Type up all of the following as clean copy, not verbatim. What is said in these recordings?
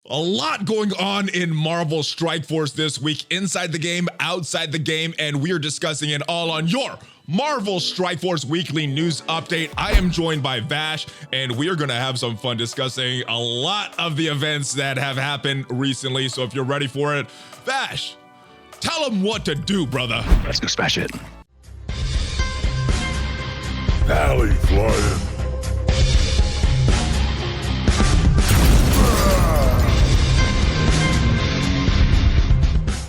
A lot going on in Marvel Strike Force this week, inside the game, outside the game, and we are discussing it all on your Marvel Strike Force Weekly News Update. I am joined by Vvash, and we are going to have some fun discussing a lot of the events that have happened recently, so if you're ready for it, Vvash, tell them what to do, brother. Let's go smash it. ValleyFlyin.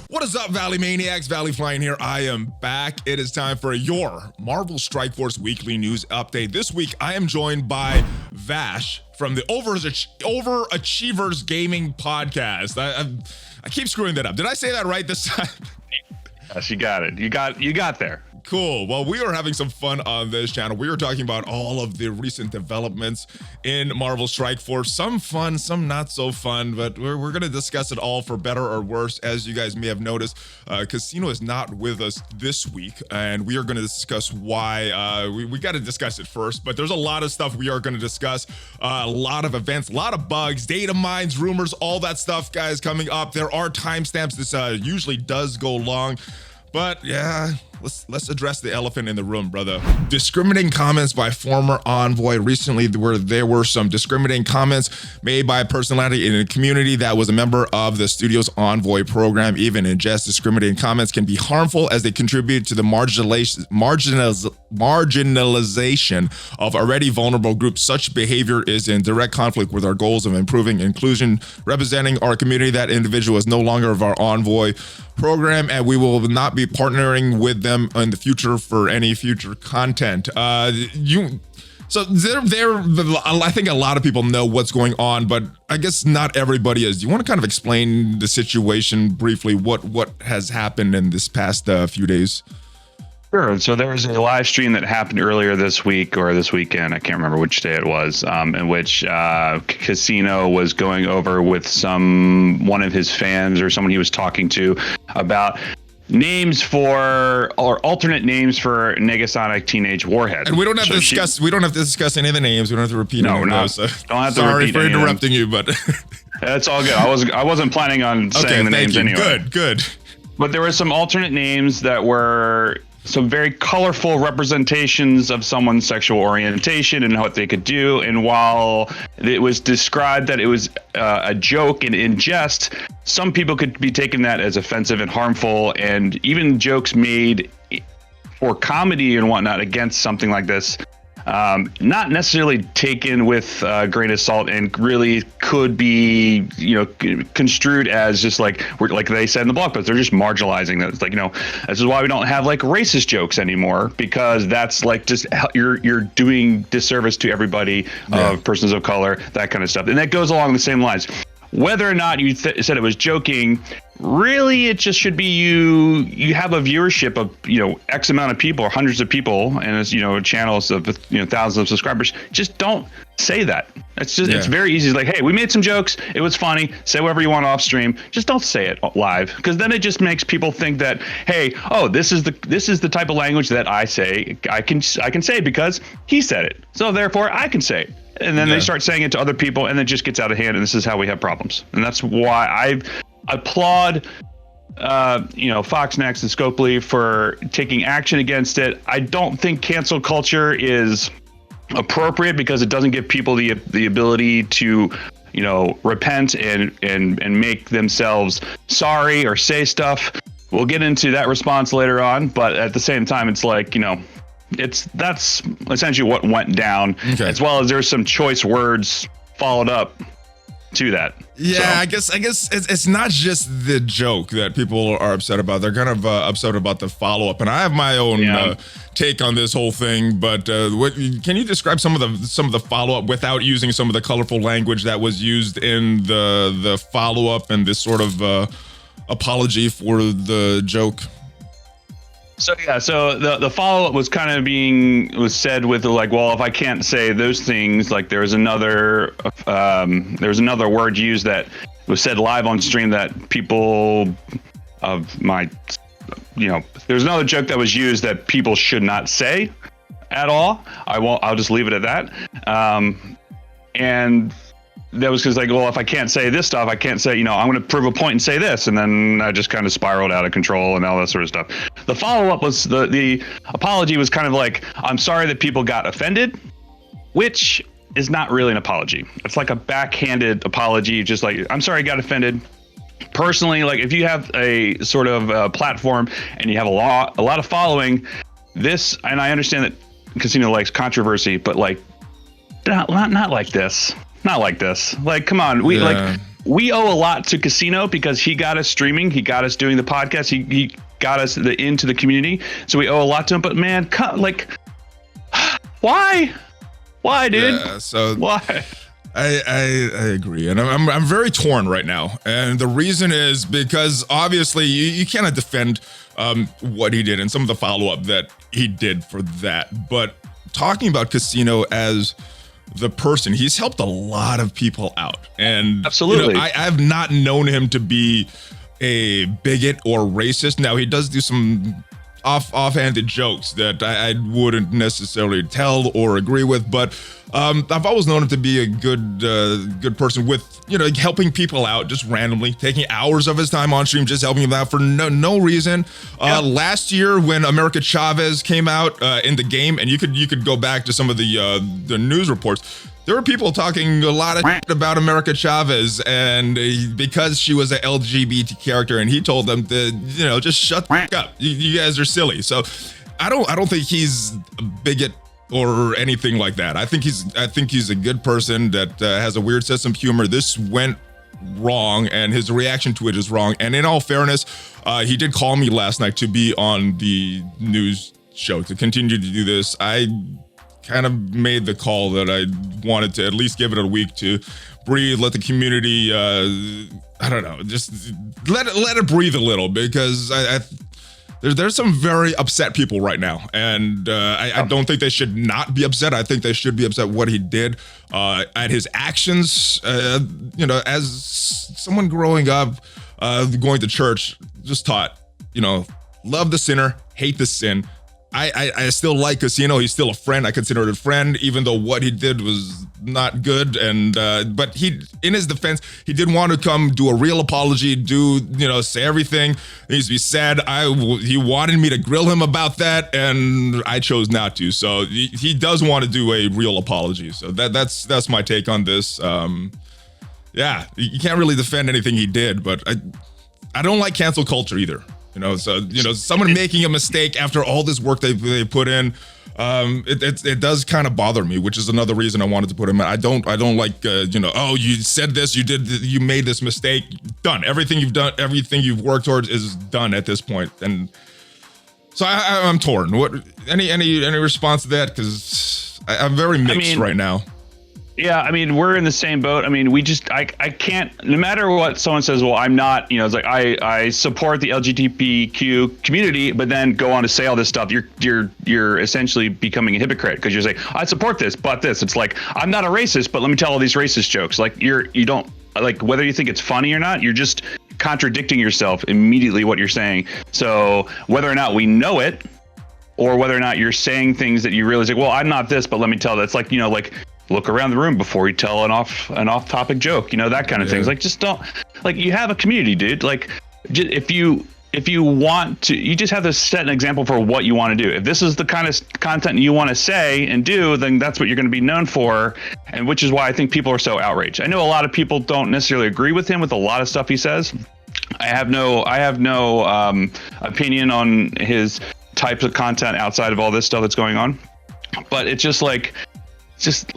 What is up, Valley Maniacs? ValleyFlyin here. I am back. It is time for your Marvel Strike Force Weekly News Update. This week, I am joined by Vvash from the Overachievers Gaming Podcast. I keep screwing that up. Did I say that right this time? Yes, you got it. You got there. Cool. Well, we are having some fun on this channel. We are talking about all of the recent developments in Marvel Strike Force. Some fun, some not so fun, but we're going to discuss it all for better or worse. As you guys may have noticed, Casino is not with us this week, and we are going to discuss why. We got to discuss it first, but there's a lot of stuff we are going to discuss. A lot of events, a lot of bugs, data mines, rumors, all that stuff, guys, coming up. There are timestamps. This usually does go long. But yeah, let's address the elephant in the room, brother. Discriminating comments by former Envoy. Recently, there were some discriminating comments made by a personality in the community that was a member of the studio's Envoy program. Even in jest, discriminating comments can be harmful as they contribute to the marginalization of already vulnerable groups. Such behavior is in direct conflict with our goals of improving inclusion, representing our community. That individual is no longer of our Envoy program, and we will not be partnering with them in the future for any future content. I think a lot of people know what's going on, but I guess not everybody is. Do you want to kind of explain the situation briefly? What has happened in this past few days? Sure. So there was a live stream that happened earlier this week or this weekend. I can't remember which day it was, in which Casino was going over with one of his fans or someone he was talking to about names for or alternate names for Negasonic Teenage Warhead. And we don't have to discuss. We don't have to discuss any of the names. We don't have to repeat. No, any of those, don't have to. Sorry for interrupting you, but that's all good. I wasn't planning on saying the names anyway. Good. But there were some alternate names that were some very colorful representations of someone's sexual orientation and what they could do. And while it was described that it was a joke and in jest, some people could be taking that as offensive and harmful, and even jokes made for comedy and whatnot against something like this, not necessarily taken with a grain of salt, and really could be, construed as just like they said in the blog post, they're just marginalizing that. It's like, this is why we don't have like racist jokes anymore, because that's like just you're doing disservice to everybody, persons of color, that kind of stuff. And that goes along the same lines. Whether or not you said it was joking, really, it just should be you have a viewership of X amount of people or hundreds of people, and it's channels of thousands of subscribers. Just don't say that. It's just it's very easy. It's like, hey, we made some jokes. It was funny. Say whatever you want off stream. Just don't say it live, because then it just makes people think that, hey, oh, this is the type of language that I say I can say because he said it, so therefore I can say it. And then they start saying it to other people, and it just gets out of hand, and this is how we have problems. And that's why I applaud Fox Next and Scopely for taking action against it. I don't think cancel culture is appropriate, because it doesn't give people the ability to repent and make themselves sorry or say stuff. We'll get into that response later on, but at the same time, it's like, that's essentially what went down, as well as there's some choice words followed up to that. Yeah, so I guess it's not just the joke that people are upset about. They're kind of upset about the follow-up, and I have my own take on this whole thing. But can you describe some of the follow-up without using some of the colorful language that was used in the follow-up and this sort of apology for the joke? So the follow-up was kind of said with like, well, if I can't say those things, like there was another word used that was said live on stream that people of my, there's another joke that was used that people should not say at all. I'll just leave it at that. And that was because like, well, if I can't say this stuff, I can't say, you know, I'm going to prove a point and say this. And then I just kind of spiraled out of control and all that sort of stuff. The follow-up was the apology was kind of like, I'm sorry that people got offended, which is not really an apology. It's like a backhanded apology. Just like, I'm sorry I got offended. Personally, like if you have a sort of platform and you have a lot of following, this, and I understand that Casino likes controversy, but like, not like this. Not like this. Like, come on. We we owe a lot to Casino because he got us streaming. He got us doing the podcast. He got us into the community. So we owe a lot to him. But man, like, why? Why, dude? Yeah, so why? I agree, and I'm very torn right now, and the reason is because obviously you cannot defend what he did and some of the follow-up that he did for that, but talking about Casino as the person, he's helped a lot of people out, and absolutely, you know, I've not known him to be a bigot or racist. Now he does do some offhanded jokes that I wouldn't necessarily tell or agree with, but I've always known him to be a good person with, you know, helping people out just randomly, taking hours of his time on stream, just helping them out for no reason. Last year when America Chavez came out in the game, and you could go back to some of the news reports, there were people talking a lot of shit about America Chavez, and because she was an LGBT character, and he told them to, you know, just shut the fuck up. You guys are silly. So I don't think he's a bigot or anything like that. I think he's a good person that has a weird sense of humor. This went wrong, and his reaction to it is wrong. And in all fairness, he did call me last night to be on the news show to continue to do this. I kind of made the call that I wanted to at least give it a week to breathe, let the community, I don't know, just let it breathe a little, because there's some very upset people right now, and I don't think they should not be upset. I think they should be upset what he did at his actions. You know, as someone growing up, going to church, just taught, you know, love the sinner, hate the sin. I still like Casino. He's still a friend. I consider it a friend, even though what he did was not good. And but he, in his defense, he did want to come do a real apology, you know, say everything needs to be said. He wanted me to grill him about that, and I chose not to. So he does want to do a real apology. So that's my take on this. Yeah, you can't really defend anything he did, but I don't like cancel culture either. You know, so, you know, someone making a mistake after all this work they put in, it does kind of bother me, which is another reason I wanted to put him in. I don't like, you know, oh, you said this, you made this mistake, done. Everything you've done, everything you've worked towards is done at this point. And so I'm torn. What, any response to that? Because I'm very mixed right now. Yeah, I mean, we're in the same boat. I mean, I can't, no matter what someone says, well, I'm not, you know, it's like, I support the LGBTQ community, but then go on to say all this stuff. You're essentially becoming a hypocrite, because you're saying, I support this, but this. It's like, I'm not a racist, but let me tell all these racist jokes. Like, you don't, like, whether you think it's funny or not, you're just contradicting yourself immediately what you're saying. So whether or not we know it, or whether or not you're saying things that you realize, like, well, I'm not this, but let me tell that. It's like, you know, like, look around the room before you tell an off-topic joke, you know, that kind of things. Like, just don't, like, you have a community, dude. Like, if you want to, you just have to set an example for what you want to do. If this is the kind of content you want to say and do, then that's what you're going to be known for, and which is why I think people are so outraged. I know a lot of people don't necessarily agree with him with a lot of stuff he says. I have no opinion on his types of content outside of all this stuff that's going on, but it's just like, just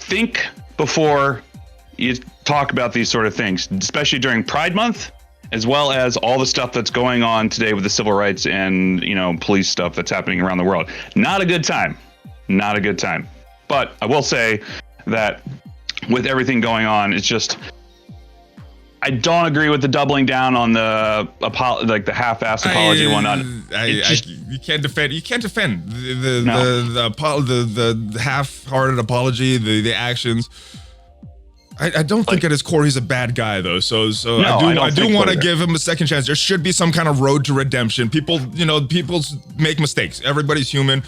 think before you talk about these sort of things, especially during Pride Month, as well as all the stuff that's going on today with the civil rights and, you know, police stuff that's happening around the world. Not a good time. Not a good time. But I will say that with everything going on, it's just, I don't agree with the doubling down on the the half-assed apology and whatnot. You can't defend. You can't defend the half-hearted apology, the actions. I don't think at his core he's a bad guy though. So no, I do want to give him a second chance. There should be some kind of road to redemption. People make mistakes. Everybody's human.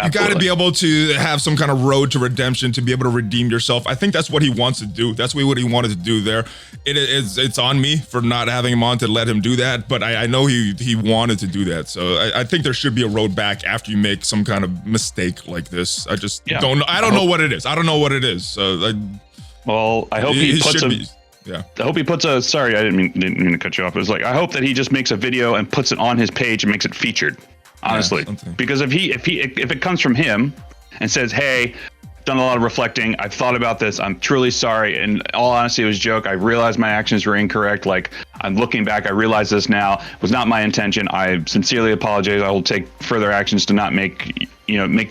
You got to be able to have some kind of road to redemption to be able to redeem yourself. I think that's what he wants to do. That's what he wanted to do there. It's on me for not having him on to let him do that, but I know he wanted to do that. So I think there should be a road back after you make some kind of mistake like this. I just don't know. I don't know what it is. I don't know what it is. So I hope he puts a. Yeah. I hope he puts a. Sorry, I didn't mean to cut you off. It was like I hope that he just makes a video and puts it on his page and makes it featured. Honestly, because if it comes from him and says, "Hey, I've done a lot of reflecting. I've thought about this. I'm truly sorry. In all honesty, it was a joke. I realized my actions were incorrect. Like I'm looking back, I realize this now. It was not my intention. I sincerely apologize. I will take further actions to not make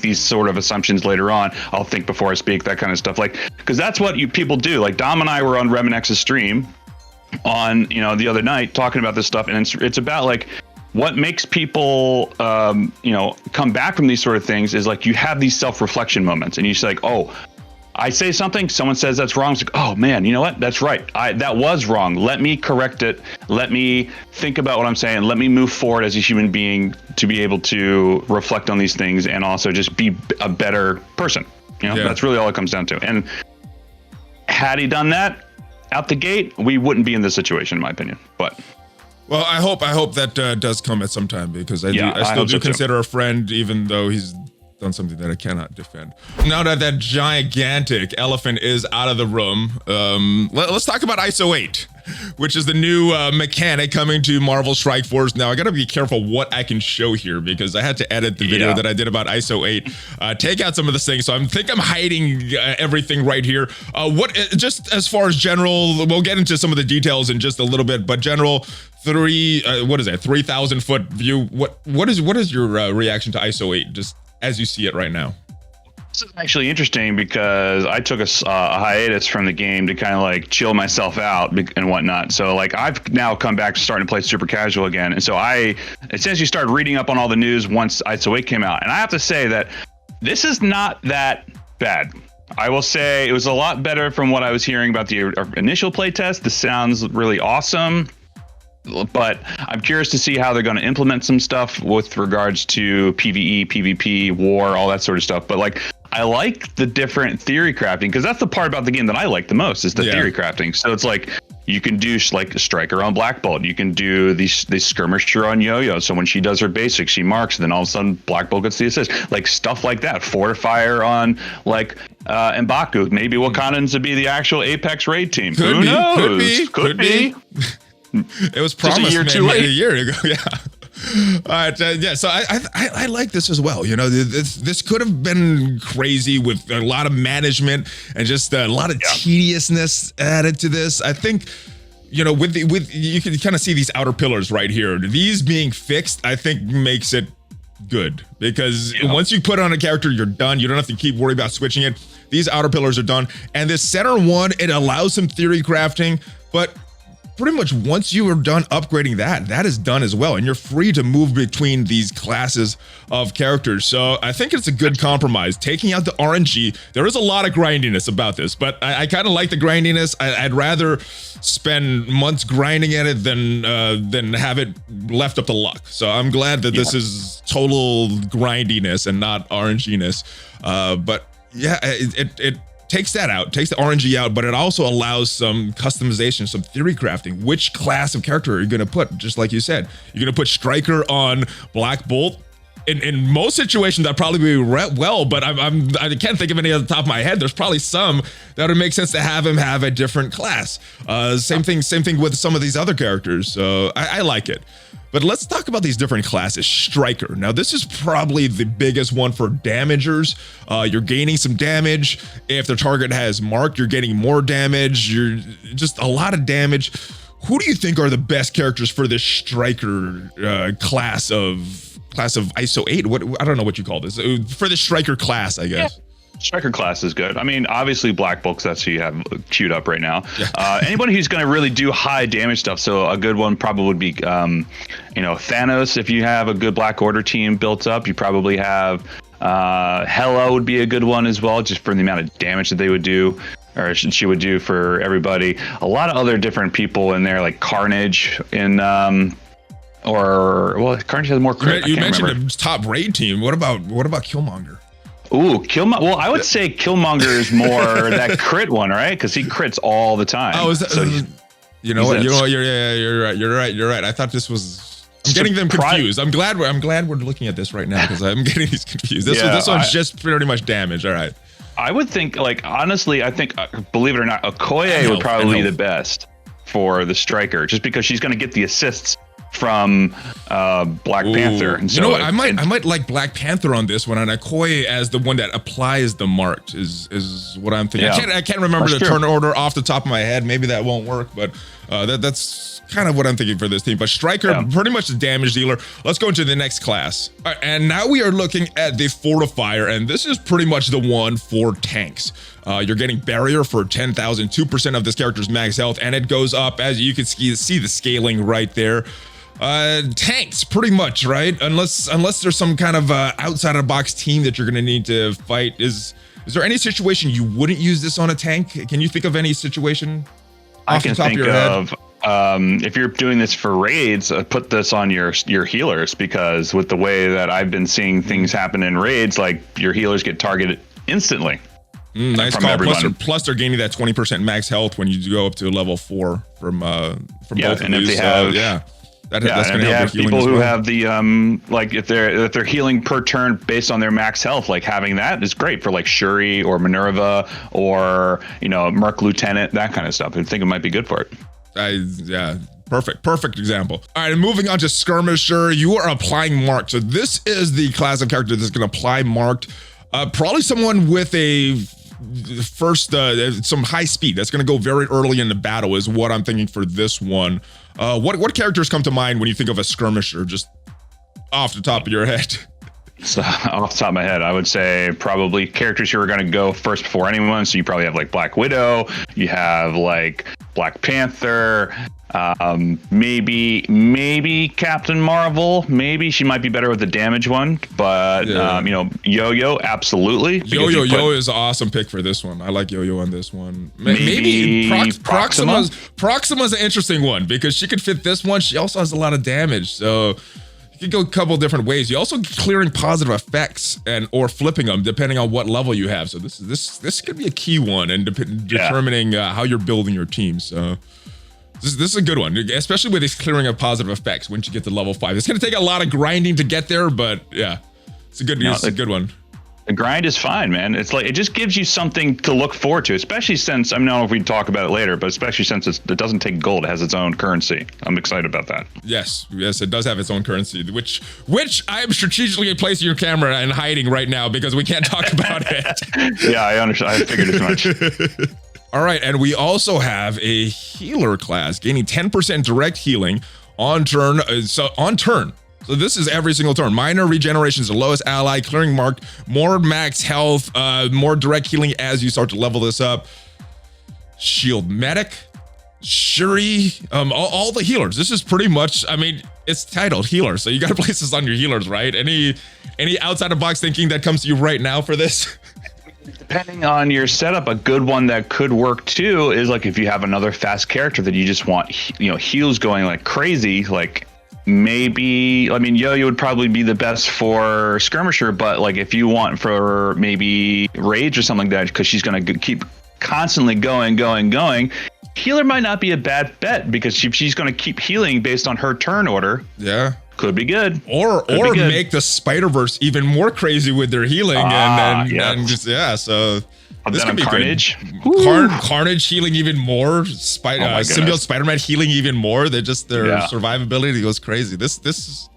these sort of assumptions later on. I'll think before I speak." That kind of stuff. Like, because that's what people do. Like Dom and I were on Reminex's stream on the other night talking about this stuff, and it's about like. What makes people, come back from these sort of things is like you have these self-reflection moments, and you say like, "Oh, I say something, someone says that's wrong." It's like, "Oh man, you know what? That's right. That was wrong. Let me correct it. Let me think about what I'm saying. Let me move forward as a human being to be able to reflect on these things and also just be a better person." That's really all it comes down to. And had he done that out the gate, we wouldn't be in this situation, in my opinion. But. Well, I hope that does come at some time, because I still do consider a friend, even though he's done something that I cannot defend. Now that gigantic elephant is out of the room, let's talk about ISO-8, which is the new mechanic coming to Marvel Strike Force. Now, I gotta be careful what I can show here, because I had to edit the video that I did about ISO-8, take out some of this things, so I'm hiding everything right here. Just as far as general, we'll get into some of the details in just a little bit, but general 3,000 foot view. What is your reaction to ISO-8, just as you see it right now? This is actually interesting because I took a hiatus from the game to kind of like chill myself out and whatnot. So like I've now come back to starting to play super casual again. And so I essentially started reading up on all the news once ISO-8 came out. And I have to say that this is not that bad. I will say it was a lot better from what I was hearing about the initial playtest. This sounds really awesome. But I'm curious to see how they're going to implement some stuff with regards to PvE, PvP, war, all that sort of stuff. But like, I like the different theory crafting, because that's the part about the game that I like the most is the theory crafting. So it's like you can do like a striker on Black Bolt. You can do these skirmisher on Yo-Yo. So when she does her basics, she marks, and then all of a sudden Black Bolt gets the assist. Like stuff like that. Fortifier on like M'Baku. Maybe Wakandans would be the actual Apex raid team. Who knows? Could be. It was promised a year ago. Yeah. All right. So I like this as well. This could have been crazy with a lot of management and just a lot of tediousness added to this. I think, with you can kind of see these outer pillars right here. These being fixed, I think makes it good, because once you put on a character, you're done. You don't have to keep worrying about switching it. These outer pillars are done. And this center one, it allows some theory crafting, but pretty much once you are done upgrading that is done as well, and you're free to move between these classes of characters. So I think it's a good compromise. Taking out the RNG, there is a lot of grindiness about this, but I kind of like the grindiness. I'd rather spend months grinding at it than have it left up to luck. So I'm glad that this is total grindiness and not RNG-ness. But yeah, it takes that out, takes the RNG out, but it also allows some customization, some theory crafting. Which class of character are you going to put? Just like you said, you're going to put Striker on Black Bolt. In most situations, that'd probably be well, but I can't think of any off the top of my head. There's probably some that would make sense to have him have a different class. Same thing with some of these other characters. So I like it. But let's talk about these different classes. Striker. Now, this is probably the biggest one for damagers. You're gaining some damage. If the target has marked, you're getting more damage. You're just a lot of damage. Who do you think are the best characters for this Striker class of ISO-8? I don't know what you call this. For the Striker class, I guess. Striker class is good. I mean, obviously Black Bolt, that's who you have queued up right now. Anybody who's going to really do high damage stuff. So a good one probably would be, Thanos. If you have a good Black Order team built up, you probably have Hela would be a good one as well, just for the amount of damage that they would do, or she would do for everybody. A lot of other different people in there, like Carnage in Or well, Carnage has more crit. You mentioned the top raid team. What about Killmonger? Ooh, Killmonger. Well, I would say Killmonger is more that crit one, right? Because he crits all the time. Oh, is that? So you know what? You're right. I thought this was. I'm getting them confused. I'm glad we're looking at this right now because I'm getting these confused. This one's just pretty much damage. All right. I would think, like, honestly, I think, believe it or not, Okoye would probably be the best for the striker, just because she's going to get the assists from Black Panther. And so you know what? I might like Black Panther on this one, and Okoye as the one that applies the mark is what I'm thinking. Yeah. I can't remember the turn order off the top of my head. Maybe that won't work, but that's kind of what I'm thinking for this team. But striker, pretty much the damage dealer. Let's go into the next class. All right, and now we are looking at the Fortifier, and this is pretty much the one for tanks. You're getting barrier for 10,000, 2% of this character's max health, and it goes up, as you can see the scaling right there. Tanks, pretty much, right? Unless there's some kind of outside of the box team that you're gonna need to fight. Is there any situation you wouldn't use this on a tank? Can you think of any situation off the top of your head? If you're doing this for raids, put this on your healers, because with the way that I've been seeing things happen in raids, like your healers get targeted instantly. Nice call. Plus, they're gaining that 20% max health when you go up to level 4 from both of these. If they have, that's going to help your healing people as well. who have the like if they're healing per turn based on their max health, like having that is great for like Shuri or Minerva or Merc Lieutenant, that kind of stuff. I think it might be good for it. Perfect example. All right, and moving on to Skirmisher, you are applying marked. So this is the class of character that's going to apply marked. Probably someone with a some high speed that's going to go very early in the battle is what I'm thinking for this one. What characters come to mind when you think of a Skirmisher, just off the top of your head? So off the top of my head, I would say probably characters who are going to go first before anyone. So you probably have like Black Widow, you have like Black Panther, maybe Captain Marvel. Maybe she might be better with the damage one, but Yo-Yo, absolutely. Yo-Yo is an awesome pick for this one. I like Yo-Yo on this one. Maybe Proxima's an interesting one because she could fit this one. She also has a lot of damage, so you could go a couple different ways. You also clearing positive effects or flipping them depending on what level you have. So this could be a key one in determining how you're building your team. So this is a good one, especially with this clearing of positive effects once you get to level 5. It's going to take a lot of grinding to get there, but yeah, it's a good one. The grind is fine, man. It's like, it just gives you something to look forward to, especially since, I don't know if we talk about it later, but especially since it doesn't take gold, it has its own currency. I'm excited about that. Yes, it does have its own currency, which I'm strategically placing your camera and hiding right now because we can't talk about it. Yeah, I understand. I figured as much. All right, and we also have a healer class gaining 10% direct healing on turn. So this is every single turn. Minor regeneration is the lowest ally, clearing marked, more max health, more direct healing as you start to level this up. Shield medic, Shuri, all the healers. This is pretty much, it's titled healer, so you got to place this on your healers, right? Any outside of box thinking that comes to you right now for this? Depending on your setup, a good one that could work too is like if you have another fast character that you just want, heals going like crazy, like maybe, Yo-Yo would probably be the best for Skirmisher, but like if you want for maybe Rage or something like that, because she's going to keep constantly going, healer might not be a bad bet because she's going to keep healing based on her turn order. Yeah. Could be good. Or make the Spider-Verse even more crazy with their healing so this could be Carnage. Carnage healing even more. Symbiote Spider-Man healing even more. Their survivability goes crazy. This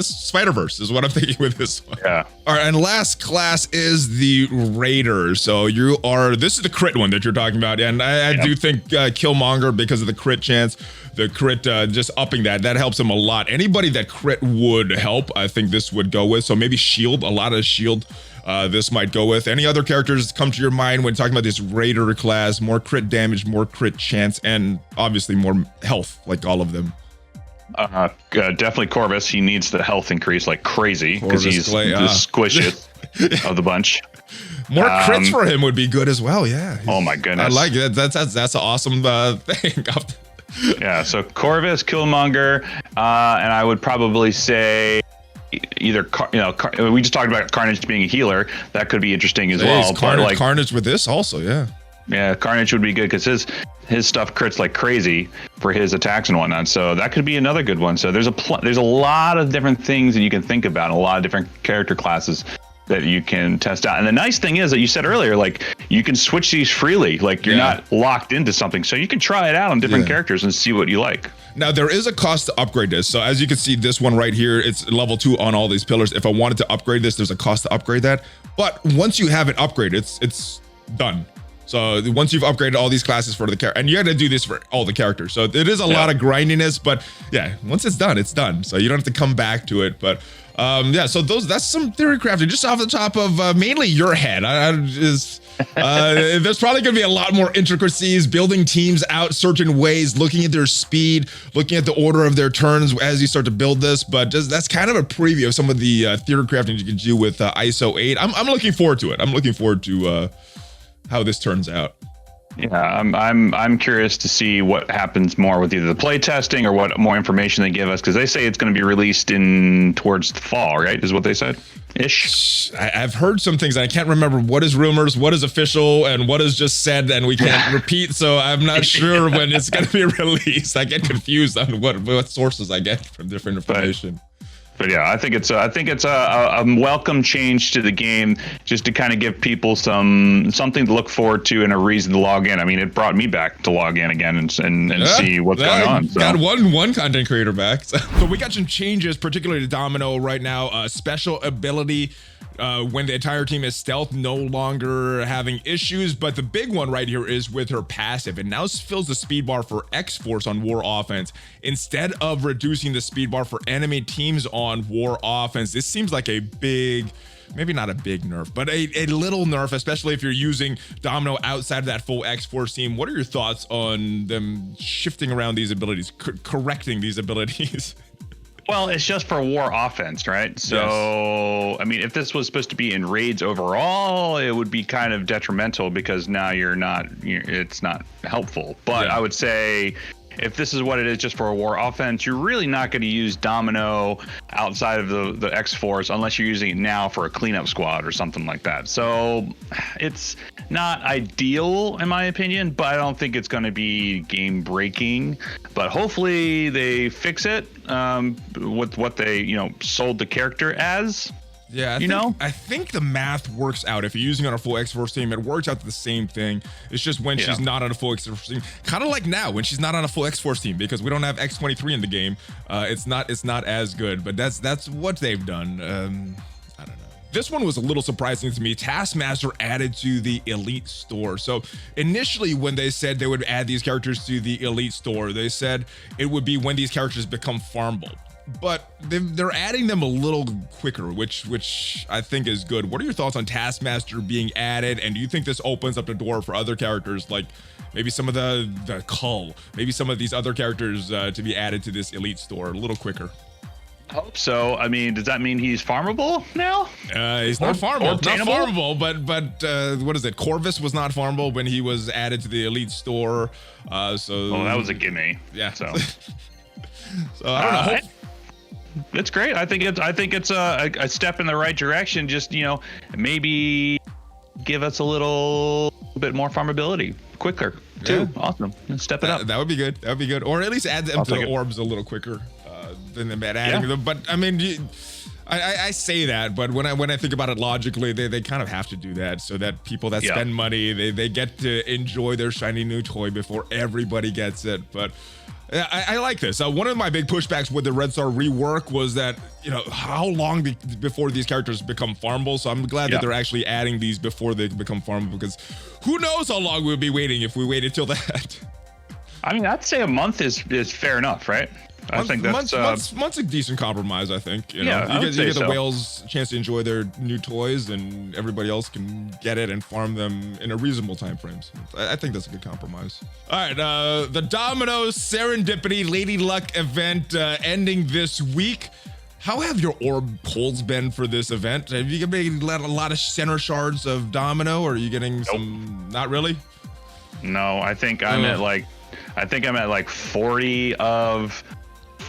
Spider-Verse is what I'm thinking with this one. Yeah. All right, and last class is the Raider. So this is the crit one that you're talking about, and I do think Killmonger, because of the crit chance, the crit just upping that helps him a lot. Anybody that crit would help, I think this would go with. So maybe Shield, a lot of Shield. This might go with. Any other characters come to your mind when talking about this Raider class? More crit damage, more crit chance, and obviously more health, like all of them. Definitely Corvus. He needs the health increase like crazy because he's the squishiest of the bunch. More crits for him would be good as well. Yeah. Oh my goodness. I like it. That's an awesome thing. Yeah, so Corvus, Killmonger, and I would probably say either we just talked about Carnage being a healer. That could be interesting as well. Carnage with this also, yeah. Yeah, Carnage would be good because his stuff crits like crazy for his attacks and whatnot. So that could be another good one. So there's a lot of different things that you can think about, a lot of different character classes that you can test out. And the nice thing is that you said earlier, like you can switch these freely, like you're not locked into something. So you can try it out on different characters and see what you like. Now there is a cost to upgrade this. So as you can see, this one right here, it's level 2 on all these pillars. If I wanted to upgrade this, there's a cost to upgrade that. But once you have it upgraded, it's done. So once you've upgraded all these classes for the character, and you had to do this for all the characters. So it is a lot of grindiness, but yeah, once it's done, it's done. So you don't have to come back to it. But yeah, so that's some theory crafting just off the top of mainly your head. There's probably going to be a lot more intricacies, building teams out certain ways, looking at their speed, looking at the order of their turns as you start to build this. But that's kind of a preview of some of the theory crafting you can do with ISO-8. I'm looking forward to it. I'm looking forward to how this turns out. Yeah, I'm curious to see what happens more with either the play testing or what more information they give us, because they say it's going to be released towards the fall, right? Is what they said ish. I've heard some things. I can't remember what is rumors, what is official, and what is just said, and we can't repeat. So I'm not sure when it's going to be released. I get confused on what sources I get from different information. But yeah, I think it's a welcome change to the game, just to kind of give people something to look forward to and a reason to log in. I mean, it brought me back to log in again and see what's going on. So. Got one content creator back. So we got some changes, particularly to Domino right now. Special ability. When the entire team is stealth, no longer having issues. But the big one right here is with her passive. It now fills the speed bar for X-Force on War Offense instead of reducing the speed bar for enemy teams on War Offense. This seems like a big, maybe not a big nerf, but a little nerf, especially if you're using Domino outside of that full X-Force team. What are your thoughts on them shifting around these abilities, correcting these abilities? Well, it's just for War Offense, right? So, yes. I mean, if this was supposed to be in raids overall, it would be kind of detrimental because now it's not helpful. But I would say if this is what it is just for a War Offense, you're really not going to use Domino outside of the X-Force unless you're using it now for a cleanup squad or something like that. So it's not ideal in my opinion, but I don't think it's going to be game breaking. But hopefully they fix it with what they sold the character as. Yeah, I think the math works out. If you're using it on a full X-Force team, it works out to the same thing. It's just when she's not on a full X-Force team, kind of like now when she's not on a full X-Force team, because we don't have X-23 in the game. It's not as good, but that's what they've done. I don't know. This one was a little surprising to me. Taskmaster added to the Elite Store. So initially when they said they would add these characters to the Elite Store, they said it would be when these characters become farmable. But they're adding them a little quicker, which I think is good. What are your thoughts on Taskmaster being added? And do you think this opens up the door for other characters, like maybe some of the Cull, maybe some of these other characters to be added to this Elite Store a little quicker? I hope so. I mean, does that mean he's farmable now? He's not farmable. Not farmable, but what is it? Corvus was not farmable when he was added to the Elite Store. That was a gimme. Yeah. So I don't know. It's great. I think it's a step in the right direction. Just maybe give us a little bit more farmability quicker too. Yeah. Awesome. Step it up. That would be good. That would be good. Or at least add them to the orbs a little quicker than them adding them. But I mean, I say that, but when I think about it logically, they kind of have to do that so that people that spend money, they get to enjoy their shiny new toy before everybody gets it. But I like this. One of my big pushbacks with the Red Star rework was that, how long before these characters become farmable. So I'm glad that they're actually adding these before they become farmable, because who knows how long we'll be waiting if we waited till that. I mean, I'd say a month is fair enough, right? I think that's month's a decent compromise. I think you get the whales a chance to enjoy their new toys, and everybody else can get it and farm them in a reasonable time frame. So I think that's a good compromise. All right, the Domino Serendipity Lady Luck event ending this week. How have your orb pulls been for this event? Have you getting a lot of center shards of Domino, or are you getting some? Not really. No, I think I'm at like. I think I'm at like 40 of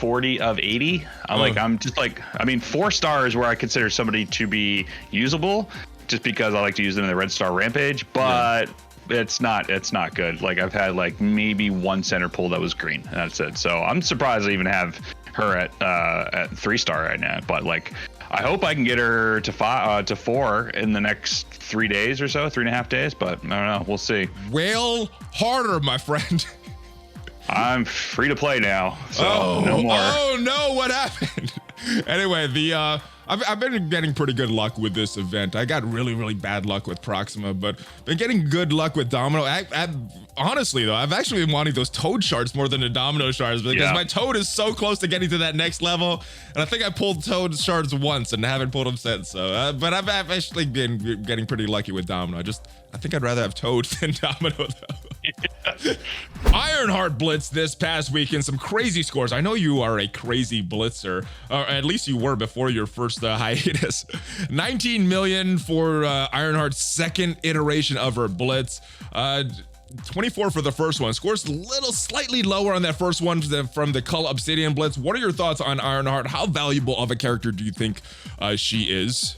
80. I'm just like, I mean, 4 stars where I consider somebody to be usable, just because I like to use them in the red star rampage, but it's not good. Like I've had like maybe 1 center pull that was green, and that's it. So I'm surprised I even have her at 3 star right now. But like, I hope I can get her to 4 in the next 3 days or so, 3.5 days. But I don't know. We'll see. Wail harder, my friend. I'm free to play now, so no more. Oh no, what happened? Anyway, I've been getting pretty good luck with this event. I got really bad luck with Proxima, but been getting good luck with Domino. Honestly though, I've actually been wanting those Toad shards more than the Domino shards, because my Toad is so close to getting to that next level, and I think I pulled Toad shards once and haven't pulled them since. So, but I've actually been getting pretty lucky with Domino. I think I'd rather have Toad than Domino though. Ironheart Blitz this past weekend, some crazy scores. I know you are a crazy blitzer, or at least you were before your first hiatus. 19 million for Ironheart's second iteration of her blitz. 24 for the first one. Scores slightly lower on that first one from the Cull Obsidian Blitz. What are your thoughts on Ironheart? How valuable of a character do you think she is?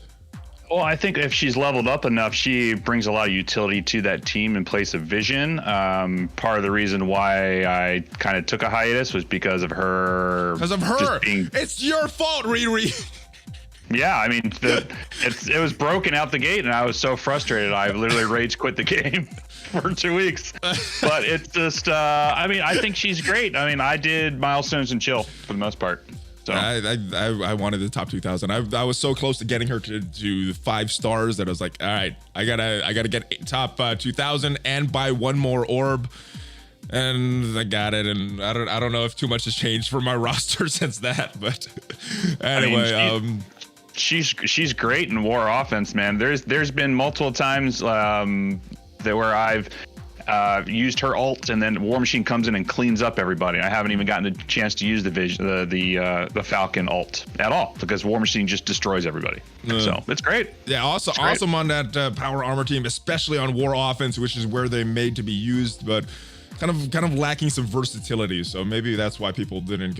Well, I think if she's leveled up enough, she brings a lot of utility to that team in place of Vision. Part of the reason why I kind of took a hiatus was because of her. Because of her. It's your fault, Riri. Yeah, I mean, it was broken out the gate, and I was so frustrated. I literally rage quit the game for 2 weeks. But it's just, I mean, I think she's great. I mean, I did milestones and chill for the most part. So. I wanted the top 2,000. I was so close to getting her to 5 stars that I was like, all right, I gotta get top 2,000 and buy 1 more orb. And I got it, and I don't know if too much has changed for my roster since that, but anyway, I mean, she's great in war offense, man. There's been multiple times where I've used her ult, and then War Machine comes in and cleans up everybody. I haven't even gotten a chance to use the Falcon ult at all, because War Machine just destroys everybody. So it's great. Yeah, also awesome on that power armor team, especially on war offense, which is where they're made to be used, but kind of lacking some versatility. So maybe that's why people didn't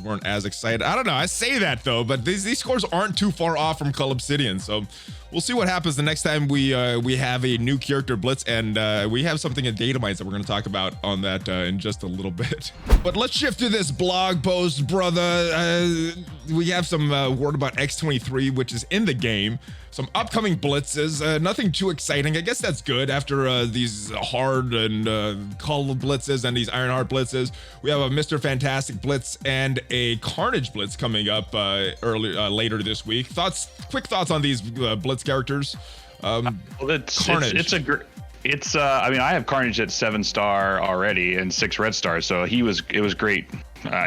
weren't as excited. I don't know. I say that though, but these scores aren't too far off from Cull Obsidian. So we'll see what happens the next time we have a new character blitz, and we have something in Datamines that we're going to talk about on that in just a little bit. But let's shift to this blog post, brother. We have some word about X23, which is in the game. Some upcoming blitzes, nothing too exciting. I guess that's good after these hard and Cull blitzes and these Ironheart blitzes. We have a Mr. Fantastic blitz and a Carnage blitz coming up later this week. Quick thoughts on these blitz characters. Well, Carnage. I mean, I have Carnage at 7 star already and 6 red stars, so it was great.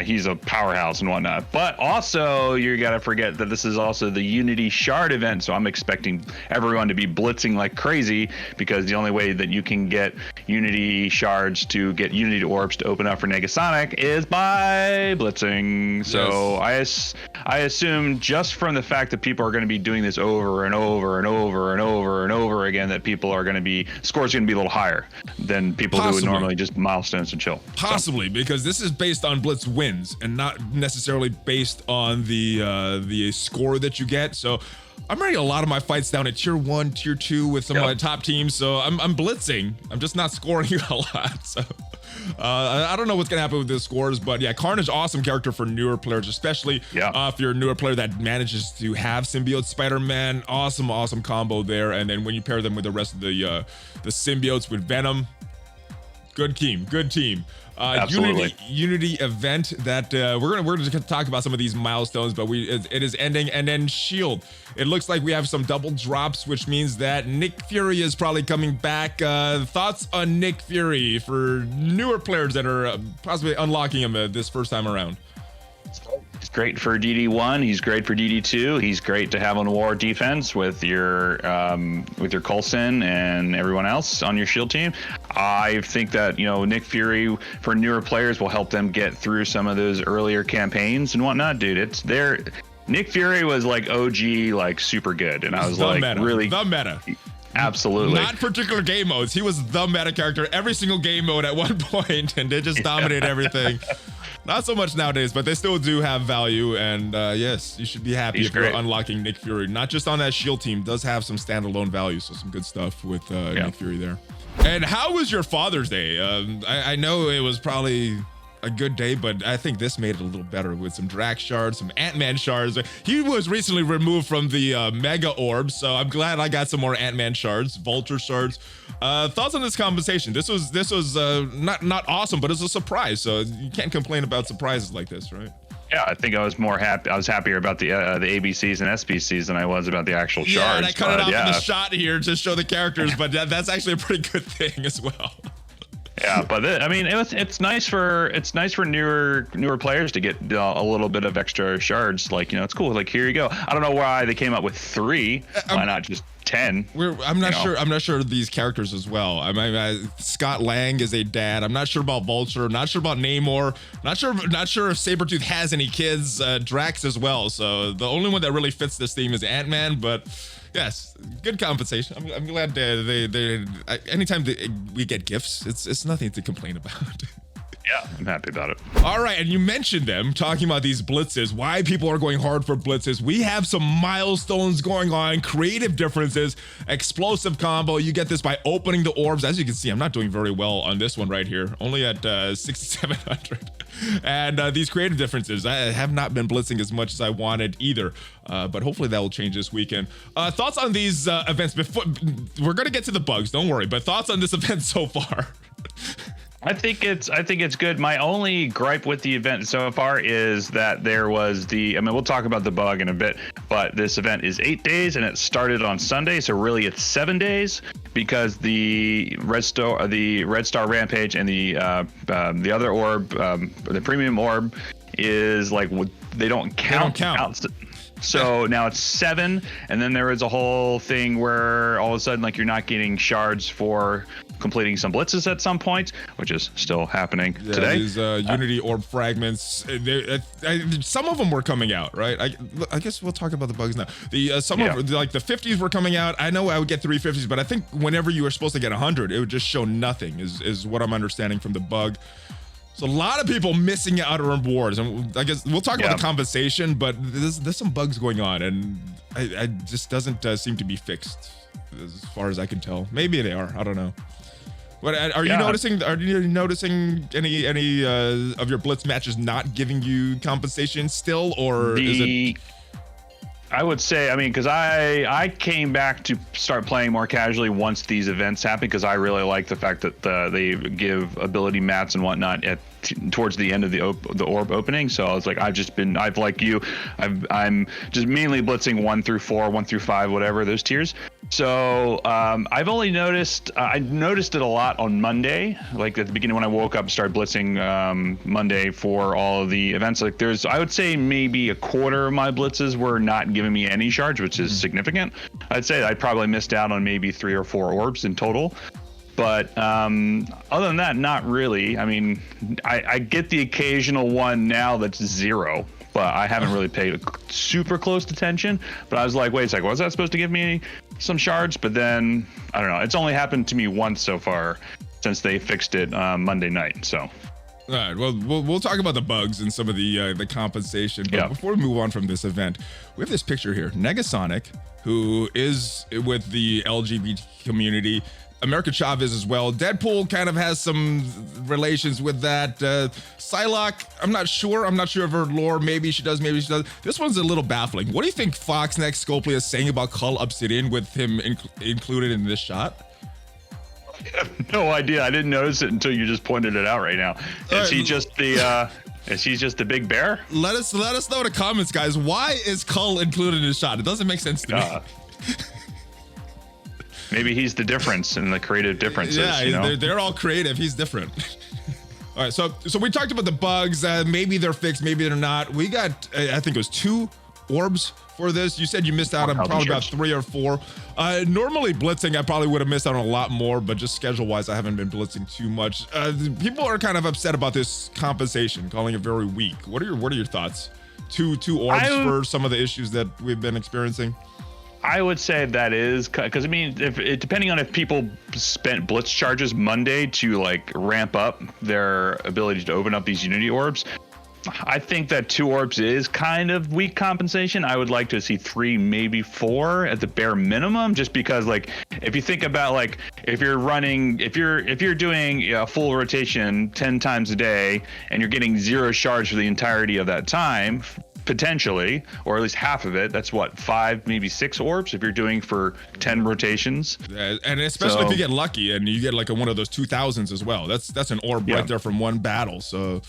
He's a powerhouse and whatnot. But also, you gotta forget that this is also the Unity Shard event, so I'm expecting everyone to be blitzing like crazy, because the only way that you can get Unity Shards to get Unity Orbs to open up for Negasonic is by blitzing. So yes. I assume just from the fact that people are going to be doing this over and over and over and over and over again, that people are going to be, scores going to be a little higher than people who would normally just milestones and chill. Possibly, because this is based on blitz wins and not necessarily based on the score that you get. So I'm running a lot of my fights down at tier 1, tier 2 with some of my top teams. So I'm blitzing. I'm just not scoring a lot. So I don't know what's gonna happen with the scores, but yeah, Carnage, awesome character for newer players, especially if you're a newer player that manages to have Symbiote Spider-Man. Awesome combo there. And then when you pair them with the rest of the symbiotes with Venom, good team. Unity event that we're gonna talk about some of these milestones, but it is ending. And then Shield, it looks like we have some double drops, which means that Nick Fury is probably coming back. Thoughts on Nick Fury for newer players that are possibly unlocking him this first time around? He's great for DD1. He's great for DD2. He's great to have on war defense with your Coulson and everyone else on your shield team. I think that, Nick Fury for newer players will help them get through some of those earlier campaigns and whatnot. Dude, it's there. Nick Fury was like OG, like super good, and I was like, really the meta. Absolutely. Not particular game modes. He was the meta character every single game mode at one point, and they just dominate everything. Not so much nowadays, but they still do have value. And yes, you should be happy if you're unlocking Nick Fury. Not just on that shield team, does have some standalone value. So some good stuff with Nick Fury there. And how was your Father's Day? I know it was probably a good day, but I think this made it a little better with some Drax shards, some Ant-Man shards. He was recently removed from the Mega Orb, so I'm glad I got some more Ant-Man shards, Vulture shards. Thoughts on this compensation? This was not awesome, but it's a surprise, so you can't complain about surprises like this, right? Yeah, I think I was more happy. I was happier about the ABCs and SBCs than I was about the actual shards. Yeah, and I cut it off in the shot here to show the characters, but that's actually a pretty good thing as well. Yeah, but I mean, it's nice for newer players to get a little bit of extra shards. Like, it's cool. Like, here you go. I don't know why they came up with 3. Why not just 10? I'm not sure. I'm not sure of these characters as well. I mean, Scott Lang is a dad. I'm not sure about Vulture. Not sure about Namor. Not sure if Sabretooth has any kids. Drax as well. So the only one that really fits this theme is Ant-Man, but. Yes, good compensation. I'm glad they anytime we get gifts, it's nothing to complain about. Yeah, I'm happy about it. All right, and you mentioned them talking about these blitzes, why people are going hard for blitzes. We have some milestones going on, creative differences, explosive combo. You get this by opening the orbs. As you can see, I'm not doing very well on this one right here, only at 6,700. And these creative differences, I have not been blitzing as much as I wanted either, but hopefully that will change this weekend. Thoughts on these events? Before we're gonna get to the bugs, don't worry, but thoughts on this event so far? I think it's good. My only gripe with the event so far is that there was we'll talk about the bug in a bit, but this event is 8 days and it started on Sunday, so really it's 7 days because the Red Star Rampage and the other orb, the premium orb, is like they don't count. So now it's 7, and then there is a whole thing where all of a sudden, like, you're not getting shards for completing some blitzes at some point, which is still happening today. These Unity orb fragments, some of them were coming out, right? I guess we'll talk about the bugs now. Some of like the 50s were coming out. I know I would get 350s, but I think whenever you were supposed to get 100, it would just show nothing. Is what I'm understanding from the bug. So a lot of people missing out on rewards, and I guess we'll talk about the compensation, but there's some bugs going on, and I just doesn't seem to be fixed as far as I can tell. Maybe they are. I don't know. But are you noticing? Are you noticing any of your blitz matches not giving you compensation still, or is it? I would say, I mean, because I came back to start playing more casually once these events happened, because I really like the fact that they give ability mats and whatnot towards the end of the orb opening. So I was like, I'm just mainly blitzing 1 through 4, 1 through 5, whatever those tiers. So I've only noticed I noticed it a lot on Monday, like at the beginning when I woke up, started blitzing Monday for all of the events. Like I would say maybe a quarter of my blitzes were not giving me any shards, which is significant. I'd say I probably missed out on maybe 3 or 4 orbs in total. But other than that, not really. I mean, I get the occasional one now that's 0, but I haven't really paid super close attention. But I was like, wait a second, was that supposed to give me some shards? But then, I don't know. It's only happened to me once so far since they fixed it Monday night. So. All right, well, we'll talk about the bugs and some of the compensation. But before we move on from this event, we have this picture here. Negasonic, who is with the LGBT community, American Chavez as well. Deadpool kind of has some relations with that. Psylocke, I'm not sure of her lore. Maybe she does, maybe she does. This one's a little baffling. What do you think Fox Next Scopely is saying about Cull Obsidian with him included in this shot? I have no idea. I didn't notice it until you just pointed it out right now. Is he just the big bear? Let us know in the comments, guys. Why is Cull included in this shot? It doesn't make sense to me. Maybe he's the difference in the creative differences. Yeah, they're all creative. He's different. All right, so we talked about the bugs. Maybe they're fixed, maybe they're not. We got, I think it was 2 orbs for this. You said you missed out on probably about 3 or 4. Normally blitzing, I probably would have missed out on a lot more, but just schedule-wise, I haven't been blitzing too much. People are kind of upset about this compensation, calling it very weak. What are your thoughts? Two orbs for some of the issues that we've been experiencing. I would say that is because I mean, depending on if people spent blitz charges Monday to like ramp up their ability to open up these Unity orbs, I think that 2 orbs is kind of weak compensation. I would like to see 3, maybe 4 at the bare minimum, just because like if you think about like if you're doing a full rotation 10 times a day and you're getting 0 shards for the entirety of that time, potentially, or at least half of it, that's what, 5, maybe 6 orbs if you're doing for 10 rotations. And especially if you get lucky and you get like one of those 2000s as well. That's an orb right there from one battle. So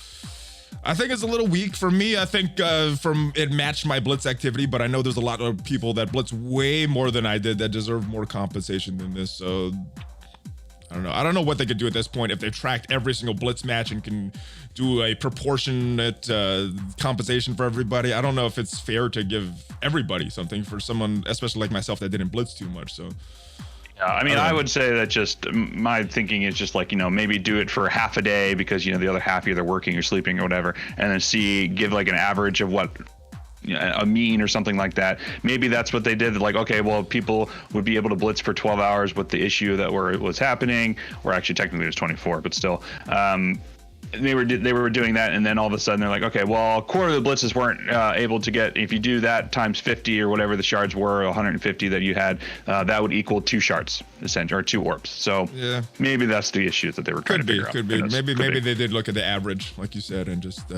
I think it's a little weak for me. I think it matched my blitz activity, but I know there's a lot of people that blitz way more than I did that deserve more compensation than this. So I don't know. I don't know what they could do at this point if they've tracked every single blitz match and can do a proportionate compensation for everybody. I don't know if it's fair to give everybody something for someone, especially like myself, that didn't blitz too much. So. I mean, I would say that just my thinking is just like, you know, maybe do it for half a day because, you know, the other half you're either working or sleeping or whatever, and then give like an average of what, you know, a mean or something like that. Maybe that's what they did. Like, okay, well, people would be able to blitz for 12 hours with the issue that was happening, or actually technically it was 24, but still. They were doing that, and then all of a sudden they're like, okay, well, a quarter of the blitzes weren't able to get. If you do that times 50 or whatever the shards were, 150 that you had, that would equal 2 shards, essentially, or 2 orbs. So yeah, maybe that's the issue that they were trying to figure out. Could be. Maybe they did look at the average, like you said, and just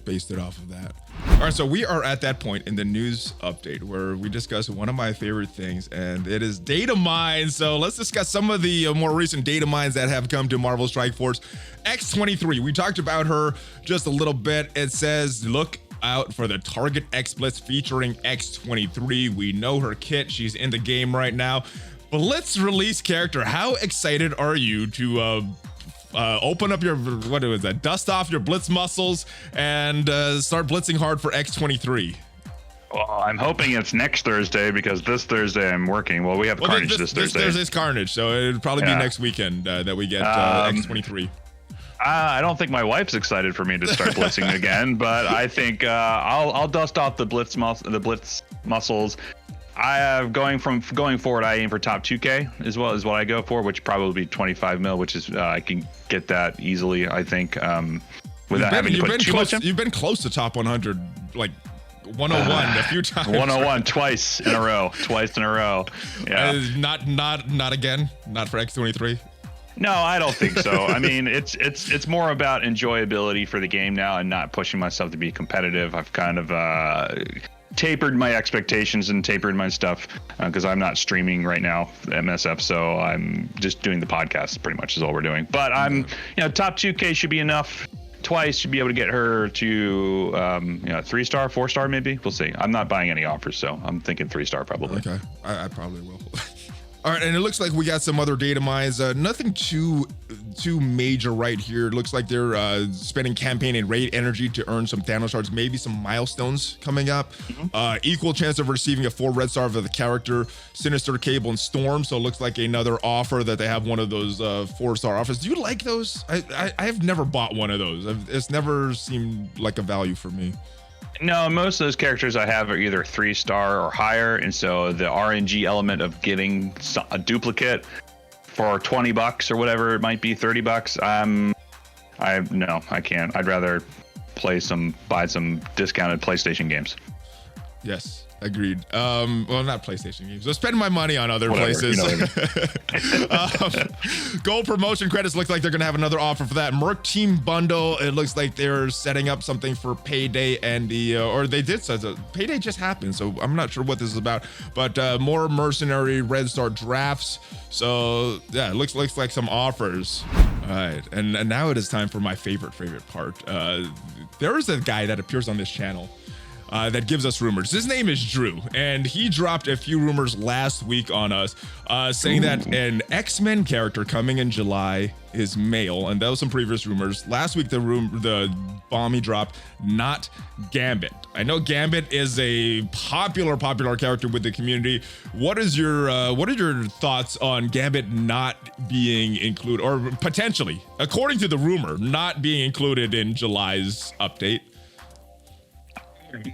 based it off of that. All right, so we are at that point in the news update where we discuss one of my favorite things, and it is Datamines. So let's discuss some of the more recent Datamines that have come to Marvel Strike Force. X23, we talked about her just a little bit. It says, look out for the Target X Blitz featuring X23. We know her kit. She's in the game right now. But let's release character. How excited are you to open up your, what was that, dust off your blitz muscles and start blitzing hard for X23? Well, I'm hoping it's next Thursday because this Thursday I'm working. Well, we have Carnage this Thursday. This Thursday's Carnage, so it'll probably be next weekend that we get X23. I don't think my wife's excited for me to start blitzing again, but I think I'll dust off the blitz muscles. I have going forward. I aim for top 2K as well as what I go for, which probably be 25 mil, which is I can get that easily. I think without having to put too much in. You've been close to top 100, like 101 a few times. 101 twice in a row. Yeah. Not again. Not for X23. No, I don't think so. I mean, it's more about enjoyability for the game now and not pushing myself to be competitive. I've kind of tapered my expectations and tapered my stuff because I'm not streaming right now, MSF, so I'm just doing the podcast pretty much is all we're doing. But top 2K should be enough. Twice should be able to get her to 3-star, 4-star maybe. We'll see. I'm not buying any offers, so I'm thinking 3-star probably. Okay, I probably will. All right, and it looks like we got some other Datamines. Nothing too major right here. It looks like they're spending campaign and raid energy to earn some Thanos shards, maybe some milestones coming up. Equal chance of receiving a 4 red star for the character, Sinister, Cable, and Storm. So it looks like another offer that they have one of those 4-star offers. Do you like those? I've never bought one of those. It's never seemed like a value for me. No, most of those characters I have are either 3-star or higher, and so the RNG element of getting a duplicate for $20 or whatever it might be, $30. I can't. I'd rather buy some discounted PlayStation games. Yes, agreed. Well, not PlayStation games. So spend my money on other places. You know what I mean. Gold promotion credits look like they're gonna have another offer for that. Merc Team Bundle. It looks like they're setting up something for Payday and or they did say Payday just happened, so I'm not sure what this is about. But more mercenary red star drafts. So yeah, it looks like some offers. All right, and now it is time for my favorite part. There is a guy that appears on this channel that gives us rumors. His name is Drew, and he dropped a few rumors last week on us, saying that an X-Men character coming in July is male, and that was some previous rumors. Last week, the bomb he dropped, not Gambit. I know Gambit is a popular character with the community. What are your thoughts on Gambit not being included, or potentially, according to the rumor, not being included in July's update?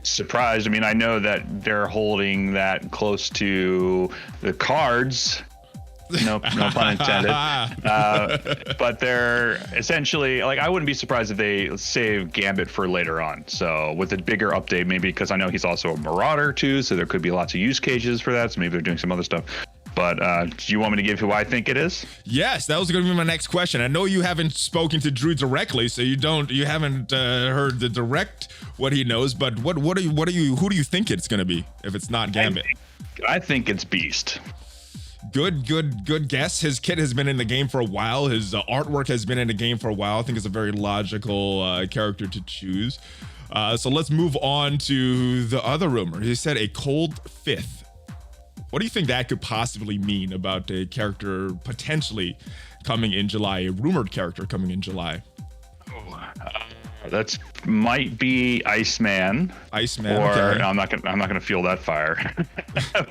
Surprised. I mean, I know that they're holding that close to the cards. No pun intended. But they're essentially like, I wouldn't be surprised if they save Gambit for later on. So with a bigger update, maybe, because I know he's also a Marauder too, so there could be lots of use cases for that. So maybe they're doing some other stuff. But do you want me to give who I think it is? Yes, that was going to be my next question. I know you haven't spoken to Drew directly, so you haven't heard the direct what he knows. But who do you think it's going to be if it's not Gambit? I think it's Beast. Good guess. His kit has been in the game for a while. His artwork has been in the game for a while. I think it's a very logical character to choose. So let's move on to the other rumor. He said a cold fifth. What do you think that could possibly mean about a character potentially coming in July, a rumored character coming in July? That might be Iceman. Iceman, or okay. I'm not gonna feel that fire,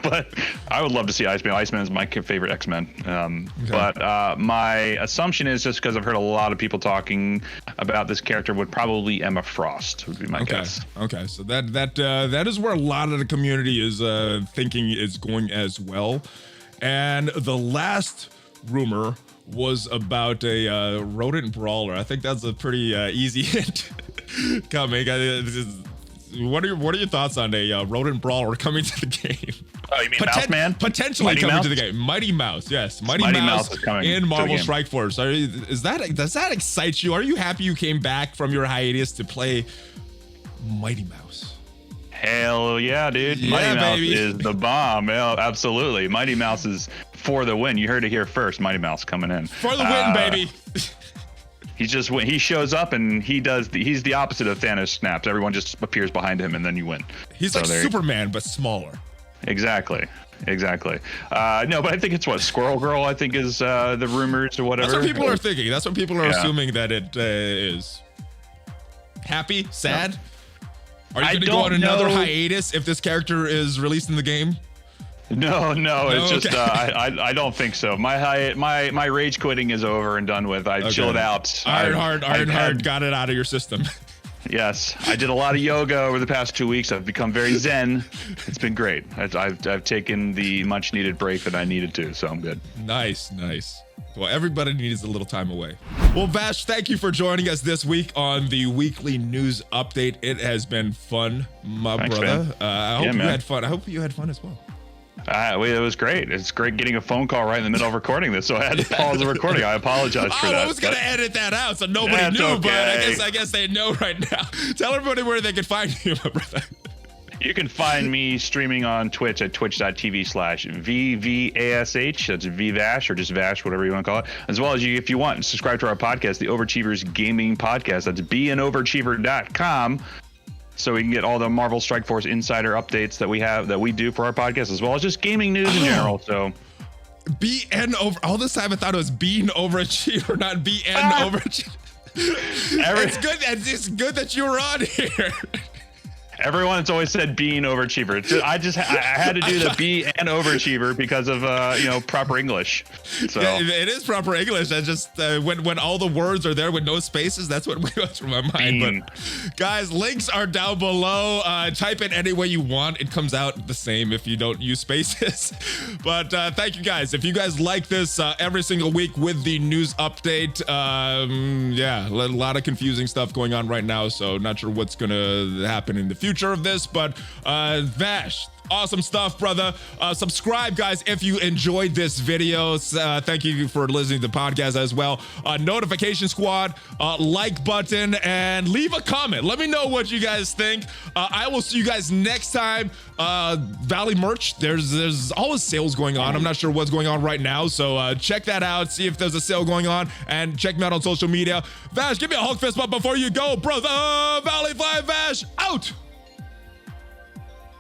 but I would love to see Iceman. Iceman is my favorite X-Men. Okay. But my assumption is, just because I've heard a lot of people talking about this character, would probably Emma Frost would be my guess. Okay, so that is where a lot of the community is thinking is going as well. And the last rumor was about a rodent brawler. I think that's a pretty easy hint coming. What are your thoughts on a rodent brawler coming to the game? Oh, you mean Mouse Man? Potentially Mighty coming Mouse? to the game. Mighty Mouse, yes. Mighty Mouse Mouse is coming in to Marvel the game. Strike Force. Does that excite you? Are you happy you came back from your hiatus to play Mighty Mouse? Hell yeah, dude. Yeah, Mighty Mouse baby. is the bomb. Yeah, absolutely. Mighty Mouse is for the win. You heard it here first. Mighty Mouse coming in. For the win, baby. He shows up and he's the opposite of Thanos snaps. Everyone just appears behind him and then you win. He's like Superman, but smaller. Exactly. No, but I think it's Squirrel Girl, I think, is the rumors or whatever. That's what people are thinking. That's what people are assuming that it is. Happy? Sad? No. Are you going to go on another hiatus if this character is released in the game? No, it's just I don't think so. My rage quitting is over and done with. I chilled out. Ironheart got it out of your system. Yes, I did a lot of yoga over the past 2 weeks. I've become very zen. It's been great. I've taken the much needed break that I needed to, so I'm good. Nice. Well, everybody needs a little time away. Well, Vash, thank you for joining us this week on the weekly news update. It has been fun, Thanks, brother. Man. I hope you had fun. I hope you had fun as well. It was great. It's great getting a phone call right in the middle of recording this, so I had to pause the recording. I apologize for that. I was gonna edit that out so nobody knew, okay. But I guess they know right now. Tell everybody where they can find you, my brother. You can find me streaming on Twitch at twitch.tv/VVASH. That's Vvash or just Vash, whatever you want to call it. As well as if you want, subscribe to our podcast, the Overachievers Gaming Podcast. That's beanoverachiever.com. So we can get all the Marvel Strike Force insider updates that we do for our podcast, as well as just gaming news in general. So all this time I thought it was being overachiever, not overachievers. It's good that you were on here. Everyone's always said being overachiever. I had to do the be and overachiever because of proper English. So yeah, it is proper English. I just when all the words are there with no spaces, that's what goes through my mind. But guys, links are down below. Type it any way you want. It comes out the same if you don't use spaces. But thank you guys. If you guys like this every single week with the news update, a lot of confusing stuff going on right now. So not sure what's gonna happen in the future of this, but Vash, awesome stuff, brother. Subscribe, guys, if you enjoyed this video. Thank you for listening to the podcast as well. Notification squad, like button, and leave a comment. Let me know what you guys think. I will see you guys next time. Valley merch, there's always sales going on. I'm not sure what's going on right now, so check that out. See if there's a sale going on, and check me out on social media. Vash, give me a hug fist bump before you go, brother.